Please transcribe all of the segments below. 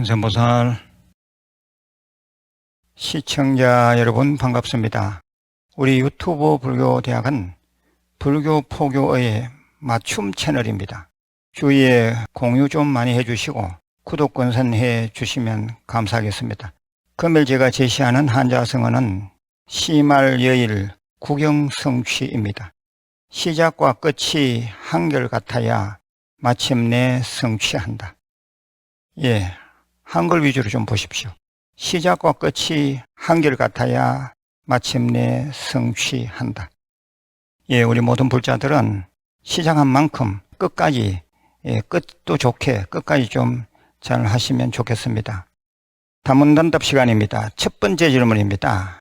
관세음보살 시청자 여러분 반갑습니다. 우리 유튜브 불교대학은 불교 포교의 맞춤 채널입니다. 주위에 공유 좀 많이 해주시고 구독 권선해 주시면 감사하겠습니다. 금일 제가 제시하는 한자성어는 시말여일 구경성취입니다. 시작과 끝이 한결같아야 마침내 성취한다. 한글 위주로 좀 보십시오. 시작과 끝이 한결같아야 마침내 성취한다. 우리 모든 불자들은 시작한 만큼 끝까지, 끝도 좋게 끝까지 좀 잘 하시면 좋겠습니다. 다문단답 시간입니다. 첫 번째 질문입니다.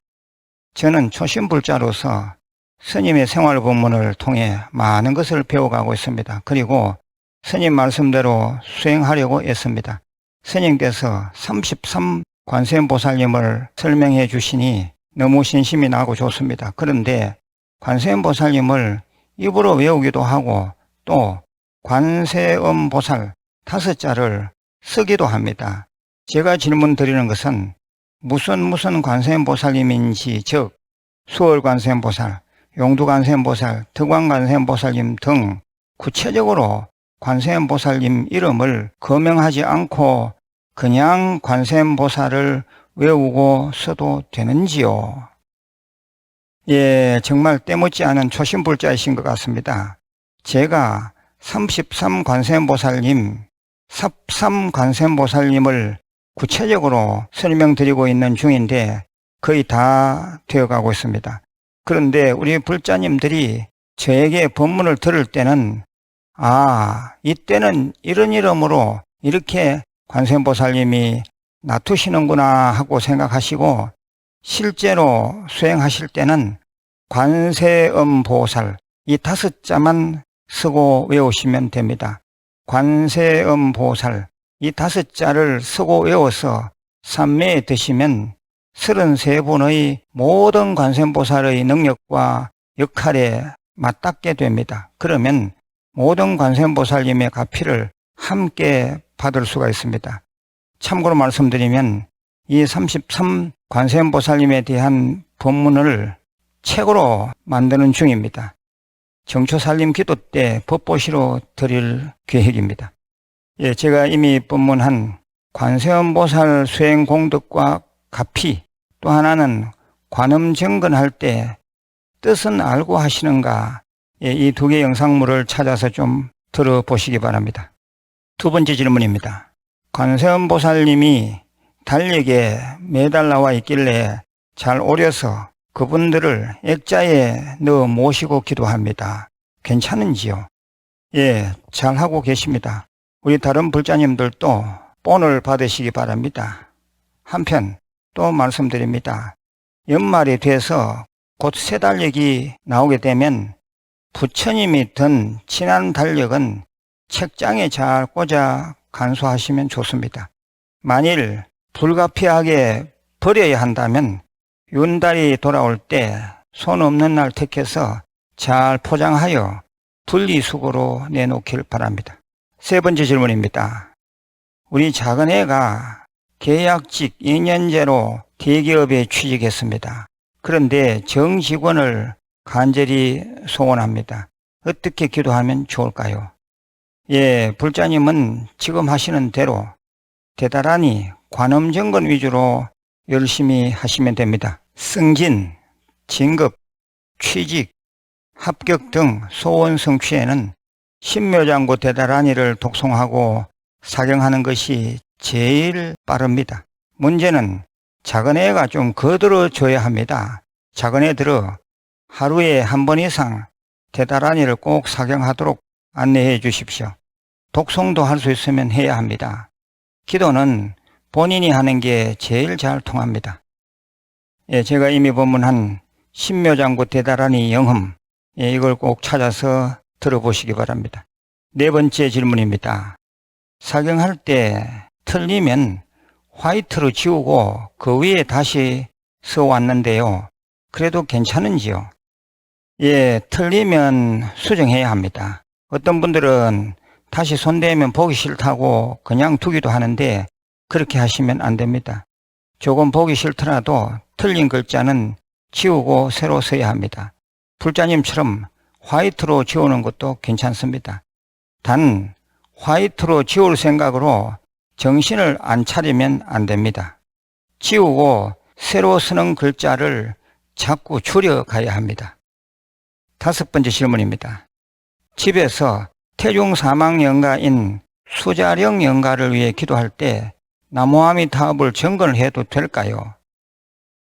저는 초심 불자로서 스님의 생활 법문을 통해 많은 것을 배워가고 있습니다. 그리고 스님 말씀대로 수행하려고 했습니다. 스님께서 33 관세음보살님을 설명해 주시니 너무 신심이 나고 좋습니다. 그런데 관세음보살님을 입으로 외우기도 하고 또 관세음보살 5자를 쓰기도 합니다. 제가 질문 드리는 것은 무슨 관세음보살님인지, 즉 수월관세음보살, 용두관세음보살, 덕왕관세음보살님 등 구체적으로 관세음보살님 이름을 거명하지 않고 그냥 관세음보살을 외우고 써도 되는지요? 정말 때묻지 않은 초심불자이신 것 같습니다. 제가 33 관세음보살님, 43 관세음보살님을 구체적으로 설명드리고 있는 중인데 거의 다 되어가고 있습니다. 그런데 우리 불자님들이 저에게 법문을 들을 때는 이때는 이런 이름으로 이렇게 관세음보살님이 놔두시는구나 하고 생각하시고 실제로 수행하실 때는 관세음보살 이 5자만 쓰고 외우시면 됩니다. 관세음보살 이 5자를 쓰고 외워서 삼매에 드시면 33분의 모든 관세음보살의 능력과 역할에 맞닿게 됩니다. 그러면 모든 관세음보살님의 가피를 함께 받을 수가 있습니다. 참고로 말씀드리면 이 33 관세음보살님에 대한 법문을 책으로 만드는 중입니다. 정초살림 기도 때 법보시로 드릴 계획입니다. 제가 이미 법문한 관세음보살 수행 공덕과 가피, 또 하나는 관음정건할 때 뜻은 알고 하시는가, 이 2개 영상물을 찾아서 좀 들어보시기 바랍니다. 두 번째 질문입니다. 관세음보살님이 달력에 매달 나와 있길래 잘 오려서 그분들을 액자에 넣어 모시고 기도합니다. 괜찮은지요? 잘하고 계십니다. 우리 다른 불자님들도 본을 받으시기 바랍니다. 한편 또 말씀드립니다. 연말이 돼서 곧 새 달력이 나오게 되면 부처님이 든 진한 달력은 책장에 잘 꽂아 간수하시면 좋습니다. 만일 불가피하게 버려야 한다면 윤달이 돌아올 때 손 없는 날 택해서 잘 포장하여 분리수거로 내놓길 바랍니다. 세 번째 질문입니다. 우리 작은애가 계약직 2년제로 대기업에 취직했습니다. 그런데 정직원을 간절히 소원합니다. 어떻게 기도하면 좋을까요? 불자님은 지금 하시는 대로 대다라니 관음정건 위주로 열심히 하시면 됩니다. 승진, 진급, 취직, 합격 등 소원 성취에는 신묘장구 대다라니를 독송하고 사경하는 것이 제일 빠릅니다. 문제는 작은애가 좀 거들어줘야 합니다. 작은애들은 하루에 한 번 이상 대다라니를 꼭 사경하도록 안내해 주십시오. 독송도 할 수 있으면 해야 합니다. 기도는 본인이 하는 게 제일 잘 통합니다. 제가 이미 법문한 신묘장구 대다라니 영흠, 이걸 꼭 찾아서 들어보시기 바랍니다. 네 번째 질문입니다. 사경할 때 틀리면 화이트로 지우고 그 위에 다시 써왔는데요. 그래도 괜찮은지요? 틀리면 수정해야 합니다. 어떤 분들은 다시 손대면 보기 싫다고 그냥 두기도 하는데 그렇게 하시면 안 됩니다. 조금 보기 싫더라도 틀린 글자는 지우고 새로 써야 합니다. 불자님처럼 화이트로 지우는 것도 괜찮습니다. 단 화이트로 지울 생각으로 정신을 안 차리면 안 됩니다. 지우고 새로 쓰는 글자를 자꾸 줄여가야 합니다. 5번째 질문입니다. 집에서 태중사망연가인 수자령연가를 위해 기도할 때 나무아미타불 정건을 해도 될까요?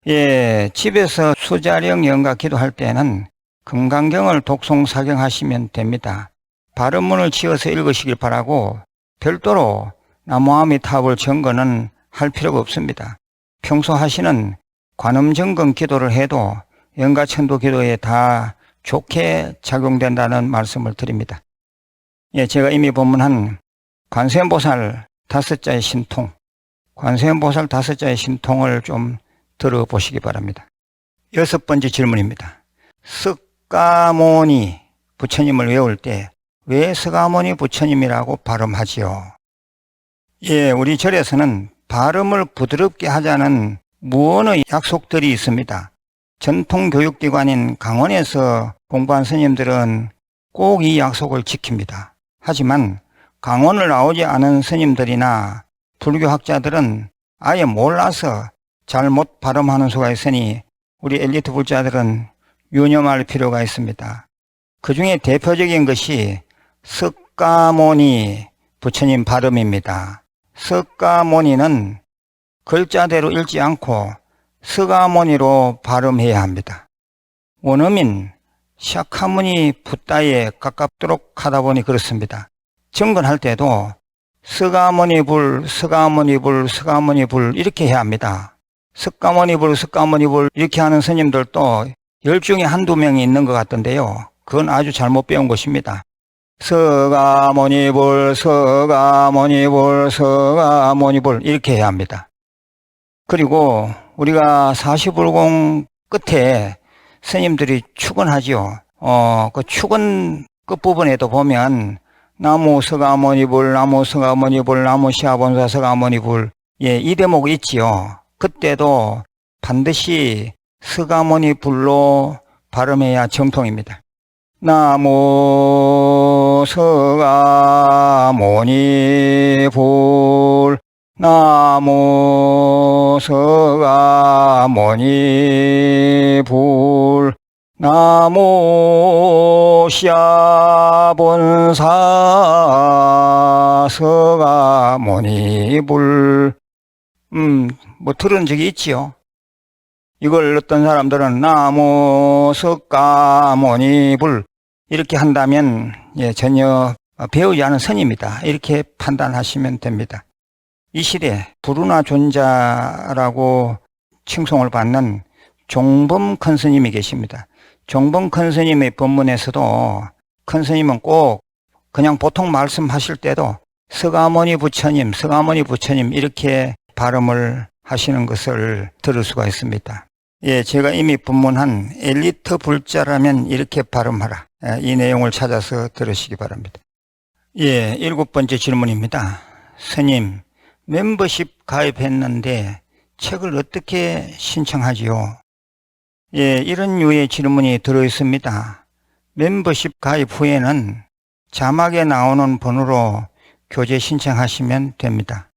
예, 집에서 수자령연가 기도할 때는 금강경을 독송사경하시면 됩니다. 발음문을 지어서 읽으시길 바라고 별도로 나무아미타불 정건은 할 필요가 없습니다. 평소 하시는 관음정건 기도를 해도 연가천도 기도에 다 좋게 작용된다는 말씀을 드립니다. 예, 제가 이미 법문한 관세음보살 5자의 신통, 관세음보살 5자의 신통을 좀 들어보시기 바랍니다. 6번째 질문입니다. 석가모니 부처님을 외울 때 왜 석가모니 부처님이라고 발음하지요? 예, 우리 절에서는 발음을 부드럽게 하자는 무언의 약속들이 있습니다. 전통교육기관인 강원에서 공부한 스님들은 꼭 이 약속을 지킵니다. 하지만 강원을 나오지 않은 스님들이나 불교학자들은 아예 몰라서 잘못 발음하는 수가 있으니 우리 엘리트 불자들은 유념할 필요가 있습니다. 그 중에 대표적인 것이 석가모니 부처님 발음입니다. 석가모니는 글자대로 읽지 않고 석가모니로 발음해야 합니다. 원어민 샤카무니 붓다에 가깝도록 하다 보니 그렇습니다. 정건할 때도 석가모니불, 석가모니불, 석가모니불 이렇게 해야 합니다. 석가모니불, 석가모니불 이렇게 하는 스님들도 10중에 한두 명이 있는 것 같던데요. 그건 아주 잘못 배운 것입니다. 석가모니불, 석가모니불, 석가모니불 이렇게 해야 합니다. 그리고 우리가 40불공 끝에 스님들이 축원하지요. 그 축원 끝부분에도 보면 나무 석가모니불, 나무 석가모니불, 나무 시아본사 석가모니불 예, 이 대목이 있지요. 그때도 반드시 석가모니불로 발음해야 정통입니다. 나무 석가모니불, 나무 석가모니불, 나무 시아본사 석가모니불. 뭐 들은 적이 있지요. 이걸 어떤 사람들은 나무 석가모니불 이렇게 한다면 예, 전혀 배우지 않은 선입니다. 이렇게 판단하시면 됩니다. 이 시대 부르나 존자라고 칭송을 받는 종범 큰 스님이 계십니다. 종범 큰 스님의 법문에서도 큰 스님은 꼭 그냥 보통 말씀하실 때도 석가모니 부처님, 석가모니 부처님 이렇게 발음을 하시는 것을 들을 수가 있습니다. 예, 제가 이미 법문한 엘리트 불자라면 이렇게 발음하라. 이 내용을 찾아서 들으시기 바랍니다. 예, 7번째 질문입니다. 스님, 멤버십 가입했는데 책을 어떻게 신청하지요? 예, 이런 류의 질문이 들어있습니다. 멤버십 가입 후에는 자막에 나오는 번호로 교재 신청하시면 됩니다.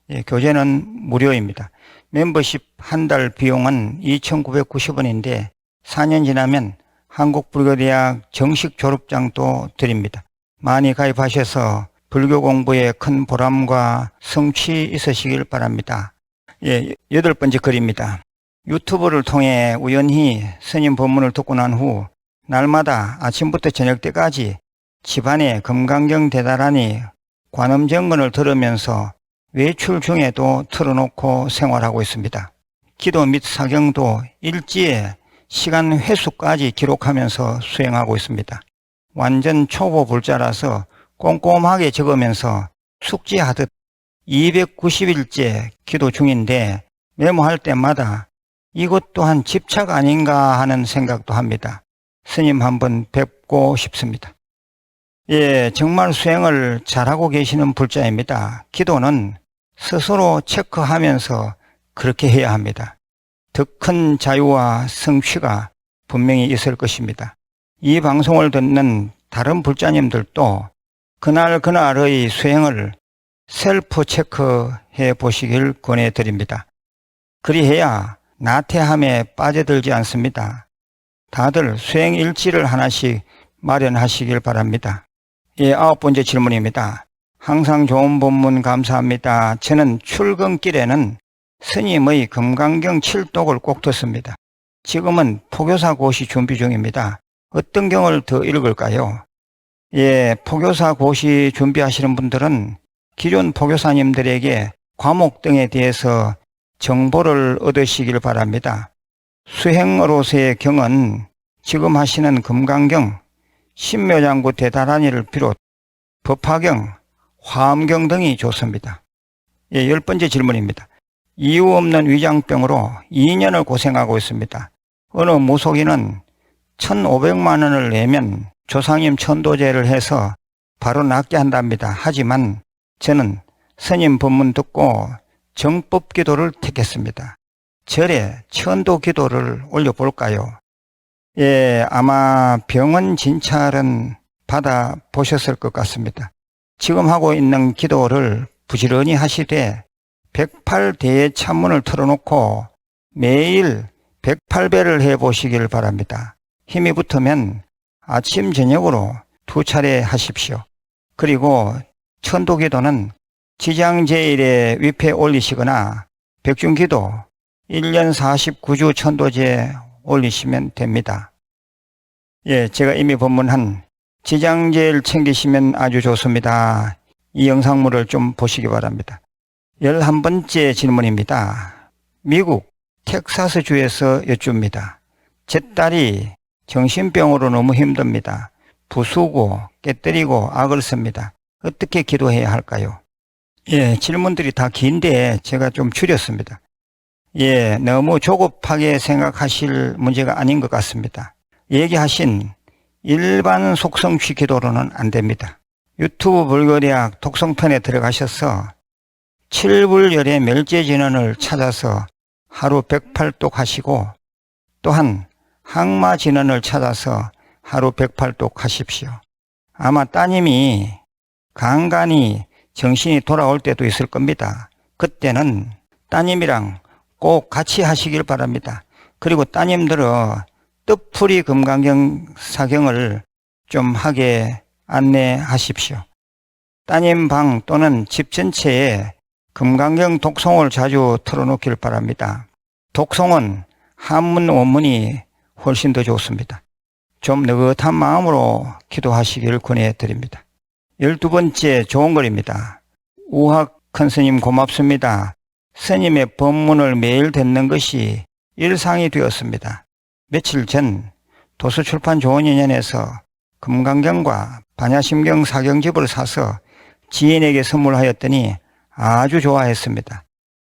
예, 교재는 무료입니다. 멤버십 한 달 비용은 2,990원인데 4년 지나면 한국불교대학 정식 졸업장도 드립니다. 많이 가입하셔서 불교 공부에 큰 보람과 성취 있으시길 바랍니다. 예, 8번째 글입니다. 유튜브를 통해 우연히 스님 법문을 듣고 난 후 날마다 아침부터 저녁 때까지 집안에 금강경 대다라니 관음정건을 들으면서 외출 중에도 틀어놓고 생활하고 있습니다. 기도 및 사경도 일지에 시간 횟수까지 기록하면서 수행하고 있습니다. 완전 초보 불자라서 꼼꼼하게 적으면서 숙지하듯 290일째 기도 중인데 메모할 때마다 이것 또한 집착 아닌가 하는 생각도 합니다. 스님 한번 뵙고 싶습니다. 예, 정말 수행을 잘하고 계시는 불자입니다. 기도는 스스로 체크하면서 그렇게 해야 합니다. 더 큰 자유와 성취가 분명히 있을 것입니다. 이 방송을 듣는 다른 불자님들도 그날그날의 수행을 셀프 체크해 보시길 권해드립니다. 그리해야 나태함에 빠져들지 않습니다. 다들 수행 일지를 하나씩 마련하시길 바랍니다. 예, 9번째 질문입니다. 항상 좋은 본문 감사합니다. 저는 출근길에는 스님의 금강경 7독을 꼭 듣습니다. 지금은 포교사 고시 준비 중입니다. 어떤 경을 더 읽을까요? 예, 포교사 고시 준비하시는 분들은 기존 포교사님들에게 과목 등에 대해서 정보를 얻으시길 바랍니다. 수행어로서의 경은 지금 하시는 금강경, 신묘장구 대다란이를 비롯 법화경, 화엄경 등이 좋습니다. 예, 10번째 질문입니다. 이유 없는 위장병으로 2년을 고생하고 있습니다. 어느 무속인은 1,500만 원을 내면 조상님 천도제를 해서 바로 낫게 한답니다. 하지만 저는 스님 법문 듣고 정법 기도를 택했습니다. 절에 천도 기도를 올려볼까요? 예, 아마 병원 진찰은 받아보셨을 것 같습니다. 지금 하고 있는 기도를 부지런히 하시되 108대의 찬문을 틀어놓고 매일 108배를 해보시길 바랍니다. 힘이 붙으면 아침 저녁으로 2차례 하십시오. 그리고 천도기도는 지장제일에 위패 올리시거나 백중기도 1년 49주 천도제 올리시면 됩니다. 예, 제가 이미 법문한 지장제일 챙기시면 아주 좋습니다. 이 영상물을 좀 보시기 바랍니다. 11번째 질문입니다. 미국 텍사스주에서 여쭙니다. 제 딸이 정신병으로 너무 힘듭니다. 부수고 깨뜨리고 악을 씁니다. 어떻게 기도해야 할까요? 예, 질문들이 다 긴데 제가 좀 줄였습니다. 예, 너무 조급하게 생각하실 문제가 아닌 것 같습니다. 얘기하신 일반 속성취 기도로는 안 됩니다. 유튜브 불교대학 독성편에 들어가셔서 칠불열의 멸제진언을 찾아서 하루 108독 하시고 또한 항마진언을 찾아서 하루 108독 하십시오. 아마 따님이 간간히 정신이 돌아올 때도 있을 겁니다. 그때는 따님이랑 꼭 같이 하시길 바랍니다. 그리고 따님들은 뜻풀이 금강경 사경을 좀 하게 안내하십시오. 따님 방 또는 집 전체에 금강경 독송을 자주 틀어놓길 바랍니다. 독송은 한문 원문이 훨씬 더 좋습니다. 좀 느긋한 마음으로 기도하시길 권해드립니다. 12번째 좋은 글입니다. 우학 큰 스님 고맙습니다. 스님의 법문을 매일 듣는 것이 일상이 되었습니다. 며칠 전 도서출판 좋은인연에서 금강경과 반야심경 사경집을 사서 지인에게 선물하였더니 아주 좋아했습니다.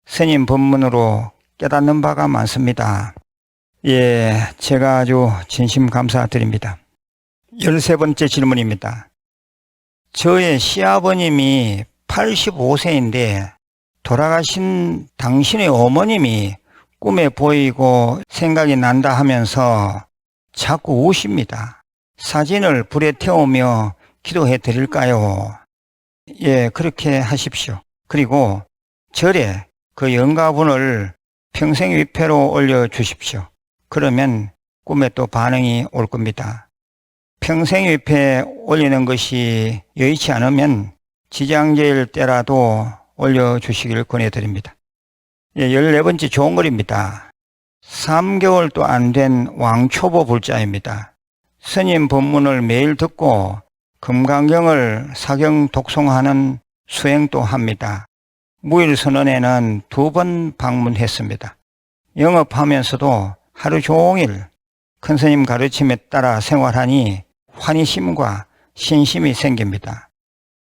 스님 법문으로 깨닫는 바가 많습니다. 예, 제가 아주 진심 감사드립니다. 13번째 질문입니다. 저의 시아버님이 85세인데 돌아가신 당신의 어머님이 꿈에 보이고 생각이 난다 하면서 자꾸 우십니다. 사진을 불에 태우며 기도해 드릴까요? 예, 그렇게 하십시오. 그리고 절에 그 영가분을 평생위패로 올려주십시오. 그러면 꿈에 또 반응이 올 겁니다. 평생위패 올리는 것이 여의치 않으면 지장제일 때라도 올려주시기를 권해드립니다. 예, 14번째 좋은 글입니다. 3개월도 안 된 왕초보 불자입니다. 스님 법문을 매일 듣고 금강경을 사경 독송하는 수행도 합니다. 무일선언에는 2번 방문했습니다. 영업하면서도 하루 종일 큰스님 가르침에 따라 생활하니 환희심과 신심이 생깁니다.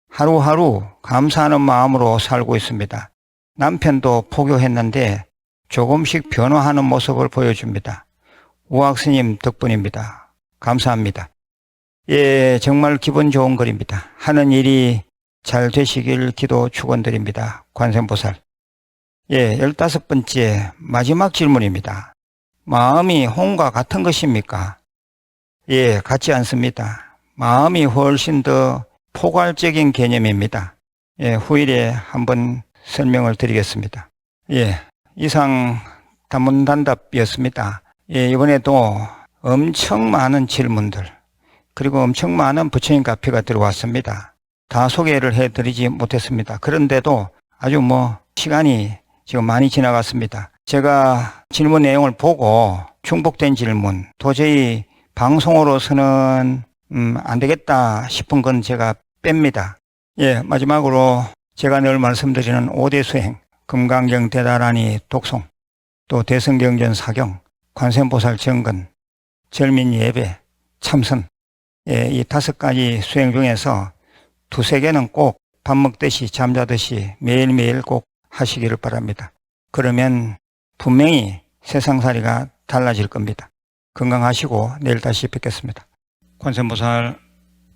하루하루 감사하는 마음으로 살고 있습니다. 남편도 포교했는데 조금씩 변화하는 모습을 보여줍니다. 우학스님 덕분입니다. 감사합니다. 예, 정말 기분 좋은 글입니다. 하는 일이 잘 되시길 기도 축원드립니다. 관세음보살. 15번째 마지막 질문입니다. 마음이 혼과 같은 것입니까? 같지 않습니다. 마음이 훨씬 더 포괄적인 개념입니다. 후일에 한번 설명을 드리겠습니다. 이상 단문단답이었습니다. 이번에도 엄청 많은 질문들, 그리고 엄청 많은 부처님 카피가 들어왔습니다. 다 소개를 해드리지 못했습니다. 그런데도 아주 시간이 지금 많이 지나갔습니다. 제가 질문 내용을 보고 중복된 질문, 도저히 방송으로서는 안 되겠다 싶은 건 제가 뺍니다. 마지막으로 제가 늘 말씀드리는 5대 수행, 금강경 대다라니 독송, 또 대성경전 사경, 관세음보살 정근, 절민 예배, 참선, 이 5가지 수행 중에서 2-3개는 꼭 밥 먹듯이 잠자듯이 매일매일 꼭 하시기를 바랍니다. 그러면 분명히 세상살이가 달라질 겁니다. 건강하시고 내일 다시 뵙겠습니다. 관세음보살